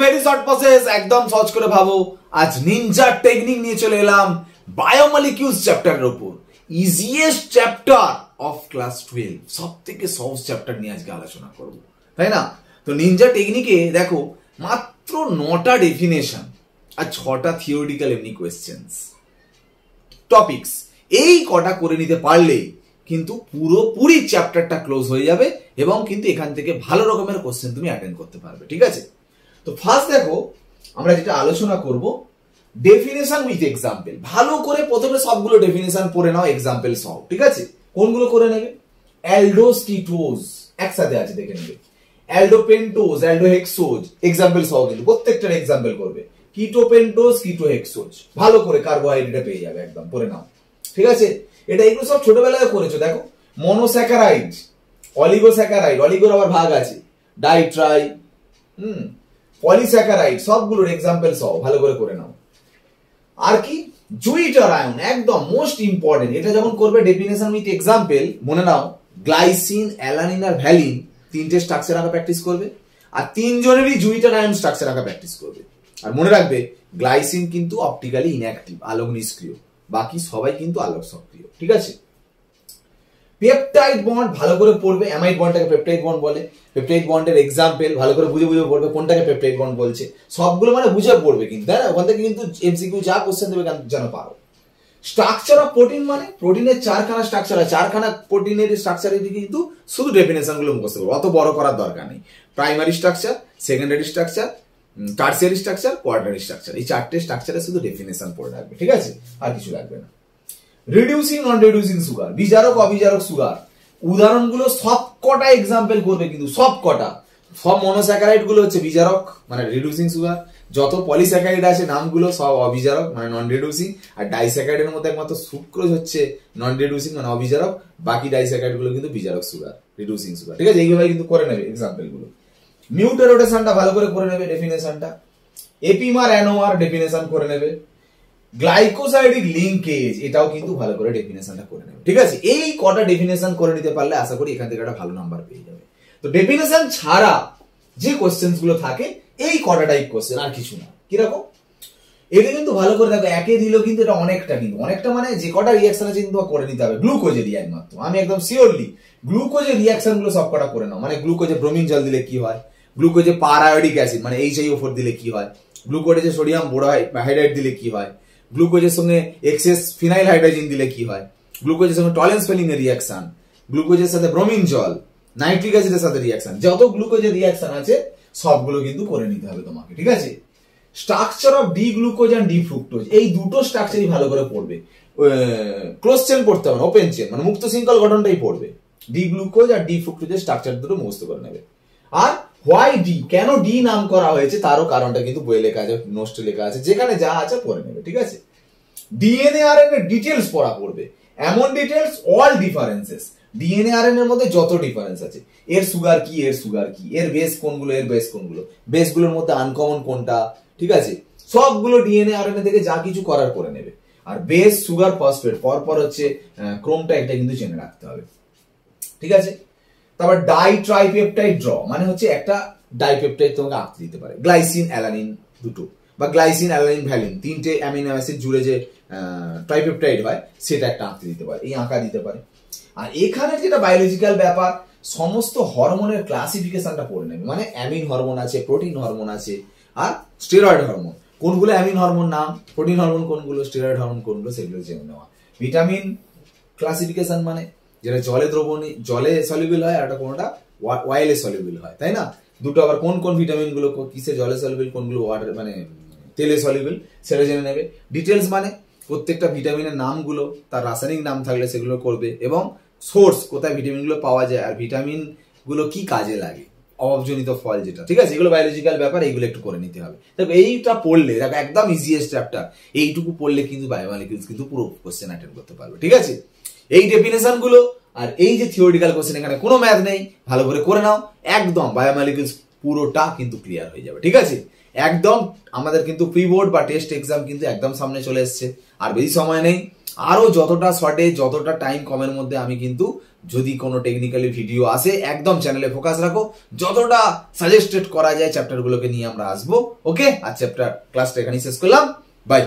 Very short process, একদম সহজ করে ভাবো। আজ নিনজা টেকনিক নিয়ে চলে এলাম বায়োমলিকিউলস চ্যাপ্টারের উপর, ইজিয়েস্ট চ্যাপ্টার অফ ক্লাস 12, সব থেকে সহজ চ্যাপ্টার নিয়ে আজকে আলোচনা করব, তাই না? তো নিনজা টেকনিকে দেখো মাত্র 9টা ডেফিনেশন আর 6টা থিওরিটিক্যাল এমনি কোয়েশ্চেন্স টপিকস, এই কটা করে নিতে পারলেই কিন্তু পুরোপুরি চ্যাপ্টারটা ক্লোজ হয়ে যাবে এবং কিন্তু এখান থেকে ভালো রকমের কোশ্চেন তুমি অ্যাটেন্ড করতে পারবে, ঠিক আছে? তো ফার্স্ট দেখো আমরা যেটা আলোচনা করব ডেফিনেশন উইথ এক্সাম্পল। ভালো করে প্রথমে সবগুলো ডেফিনেশন পড়ে নাও এক্সাম্পল সহ, ঠিক আছে? কোনগুলো করে নেবে? অ্যালডোজ কিটোজ একসাথে আছে, দেখে নেবে। অ্যালডোপেন্টোজ, অ্যালডোহেক্সোজ এক্সাম্পল সহ, কিন্তু প্রত্যেকটার এক্সাম্পল করবে। কিটোপেন্টোজ, কিটোহেক্সোজ, ভালো করে কার্বোহাইড্রেট পেয়ে যাবে, একদম পড়ে নাও, ঠিক আছে? এটা এগুলো সব ছোটবেলায় করেছো, দেখো। মনোস্যাকারাইড, অলিগোস্যাকারাইড, অলিগোর আবার ভাগ আছে, ডাই ট্রাই, পলিস্যাকারাইড, সবগুলোর এক্সাম্পল সহ ভালো করে নাও। আর কি? জুইটার আয়ন, একদম মোস্ট ইম্পর্টেন্ট। এটা যখন করবে ডেফিনেশন উইথ এক্সাম্পল, মনে নাও গ্লাইসিন, অ্যালানিন আর ভ্যালিন তিনটে স্ট্রাকচার আঁকা প্র্যাকটিস করবে, আর তিনজনেরই জুইটার আয়ন স্ট্রাকচার আঁকা প্র্যাকটিস করবে। আর মনে রাখবে গ্লাইসিন কিন্তু অপটিক্যালি ইনঅ্যাক্টিভ, আলোক নিষ্ক্রিয়, বাকি সবাই কিন্তু আলোক সক্রিয়, ঠিক আছে? পেপটাইড বন্ড ভালো করে পড়বে, অ্যামাইড বন্ডটাকে পেপটাইড বন্ড বলে। পেপটাইড বন্ডের এক্সাম্পল ভালো করে বুঝে পড়বে, কোনটাকে পেপটাইড বন্ড বলছে, সবগুলো মানে বুঝে পড়বে কিন্তু, তাই না? ওখান থেকে কিন্তু এমসিকিউ যা কোশ্চেন দেবে যেন পারো। স্ট্রাকচার অফ প্রোটিন মানে প্রোটিনের 4খানা স্ট্রাকচার আছে, 4খানা প্রোটিনের স্ট্রাকচারের দিকে কিন্তু শুধু ডেফিনেশন গুলো মুখস্থ করবে, অত বড় করার দরকার নেই। Primary structure, secondary structure, tertiary structure, quaternary structure, এই 4টে স্ট্রাকচারে শুধু ডেফিনেশন পড়ে রাখবে, ঠিক আছে? আর কিছু লাগবে না। রিডিউসিং নন রিডিউসিং সুগার, বিজারক অবিজারক সুগার, উদাহরণগুলো সব কটা এক্সাম্পল করবে কিন্তু, সব কটা। সব মনোস্যাকারাইড গুলো হচ্ছে বিজারক মানে রিডিউসিং সুগার, যত পলিস্যাকারাইড আছে নামগুলো সব অবিজারক মানে নন রিডিউসিং, আর ডাইস্যাকারাইডের মধ্যে একমাত্র সুক্রোজ হচ্ছে নন রিডিউসিং মানে অবিজারক, বাকি ডাইস্যাকারাইড গুলো কিন্তু বিজারক সুগার, রিডিউসিং সুগার, ঠিক আছে? এইভাবে কিন্তু করে নেবে এক্সাম্পল গুলো। মিউটার রোটেশনটা ভালো করে নেবে ডেফিনেশনটা। এপিমার অ্যানোমার ডেফিনেশন করে নেবে। গ্লাইকোসাইডিক লিঙ্কেজ এটাও কিন্তু ভালো করে ডেফিনেশনটা করে নেবে, ঠিক আছে? এই কটা ডেফিনেশন করে নিতে পারলে আশা করি এখান থেকে একটা ভালো নাম্বার পেয়ে যাবে। তো ডেফিনেশন ছাড়া যে কোশ্চেন গুলো থাকে এই কটা টাইপ কোশ্চেন, আর কিছু না। কিরকম? এটা কিন্তু ভালো করে দেখো, একে দিলেও কিন্তু এটা অনেকটা, কিন্তু অনেকটা মানে যে কটা রিয়াকশন আছে কিন্তু করে নিতে হবে। গ্লুকোজের একমাত্র আমি একদম শিওরলি গ্লুকোজের রিয়াকশন গুলো সব কটা করে নাও। মানে গ্লুকোজে ব্রোমিন জল দিলে কি হয়, গ্লুকোজে পারায়োডিক অ্যাসিড মানে HiO4 দিলে কি হয়, গ্লুকোজে সোডিয়াম বোরোহাইড্রাইড দিলে কি হয়, গ্লুকোজের সঙ্গে এক্সেস ফিনাইল হাইড্রোজেন দিলে কি হয়, গ্লুকোজের সঙ্গে টলেন্স ফেলিং এর রিয়াকশন, গ্লুকোজের সাথে ব্রোমিন জল, নাইট্রিক অ্যাসিডের সাথে রিয়াকশন, যত গ্লুকোজের রিয়াকশন আছে সবগুলো কিন্তু করে নিতে হবে তোমাকে, ঠিক আছে? Structure of D glucose and D fructose, এই দুটো স্ট্রাকচারই ভালো করে পড়বে। ক্লোজ চেন পড়তে হবে না, ওপেন চেন মানে মুক্ত শৃঙ্খল গঠনটাই পড়বে। ডি গ্লুকোজ আর ডি ফ্রুক্টোজের স্ট্রাকচার দুটো মুখস্থ করে নেবে। আর হোয়াই ডি, কেন ডি নাম করা হয়েছে তারও কারণটা কিন্তু বইয়ে লেখা আছে, নোটে লেখা আছে, যেখানে যা আছে পড়ে নেবে, ঠিক আছে? ডিএনএ আরএনএ ডিটেলস পড়া পড়বে, এমন details all differences, DNA RNA এর মধ্যে যত ডিফারেন্স আছে, এর সুগার কি, এর সুগার কি, এর বেস কোনগুলো, এর বেস কোনগুলো, বেস গুলোর মধ্যে আনকমন কোনটা, ঠিক আছে? সবগুলো ডিএনএ আরএনএ থেকে যা কিছু করার করে নেবে। আর বেস, সুগার, ফসফেট, পরপর হচ্ছে ক্রোমটা, এটা কিন্তু জেনে রাখতে হবে, ঠিক আছে? তারপর ডাই ট্রাইপেপটাইড ড্র মানে হচ্ছে একটা ডাইপেপটাইড তোমাকে আঁকতে দিতে পারে, গ্লাইসিন অ্যালানিন দুটো, বা গ্লাইসিন অ্যালানিন ভ্যালিন তিনটে অ্যামিনো অ্যাসিড জুড়ে যে ট্রাইপেপটাইড হয় সেটা একটা আঁকতে দিতে পারে, এই আঁকা দিতে পারে। আর এখানে যেটা বায়োলজিক্যাল ব্যাপার, সমস্ত হরমোনের ক্লাসিফিকেশনটা পড়ে নেবে। মানে অ্যামিন হরমোন আছে, প্রোটিন হরমোন আছে, আর স্টেরয়েড হরমোন কোনগুলো, অ্যামিন হরমোন নাম, প্রোটিন হরমোন কোনগুলো, স্টেরয়েড হরমোন কোনগুলো, সেগুলো জেনে নেওয়া। ভিটামিন ক্লাসিফিকেশন মানে যেটা জলে দ্রবণী, জলে সলিউবল হয়, আর একটা কোনটা অয়েলে সলিউবল হয়, তাই না? দুটো আবার কোন কোন ভিটামিন গুলো কিসে জলে সলিউবল, কোনগুলো ওয়াটার মানে তেলে সলিউবল, সেটা জেনে নেবে। ডিটেলস মানে প্রত্যেকটা ভিটামিনের নামগুলো, তার রাসায়নিক নাম থাকলে সেগুলো করবে, এবং সোর্স কোথায় ভিটামিন গুলো পাওয়া যায়, আর ভিটামিন গুলো কি কাজে লাগে, অভাবজনিত ফল যেটা, ঠিক আছে? এগুলো বায়োলজিক্যাল ব্যাপার, এইগুলো একটু করে নিতে হবে। দেখো এইটা পড়লে, দেখো একদম ইজিয়েস্ট চ্যাপ্টার, এইটুকু পড়লে কিন্তু বায়োমলিকিউলস কিন্তু পুরো কোশ্চেন অ্যাটেন্ড করতে পারবে, ঠিক আছে? এই ডেফিনেশন গুলো আর এই যে থিওরিটিক্যাল কোশ্চেন, এখানে কোনো ম্যাথ নেই, ভালো করে নাও, একদম বায়োমলিকিউলস পুরোটা কিন্তু ক্লিয়ার হয়ে যাবে, ঠিক আছে? একদম আমাদের কিন্তু প্রি বোর্ড বা টেস্ট এক্সাম কিন্তু একদম সামনে চলে এসছে, আর বেশি সময় নেই। আরো যতটা শর্টে, যতটা টাইম কমের মধ্যে আমি কিন্তু যদি কোনো টেকনিক্যালি ভিডিও আসে একদম চ্যানেলে ফোকাস রাখো, যতটা সাজেস্টেড করা যায় চ্যাপ্টারগুলোকে নিয়ে আমরা আসবো। ওকে, আর চ্যাপ্টার ক্লাসটা এখানেই শেষ করলাম, বাই।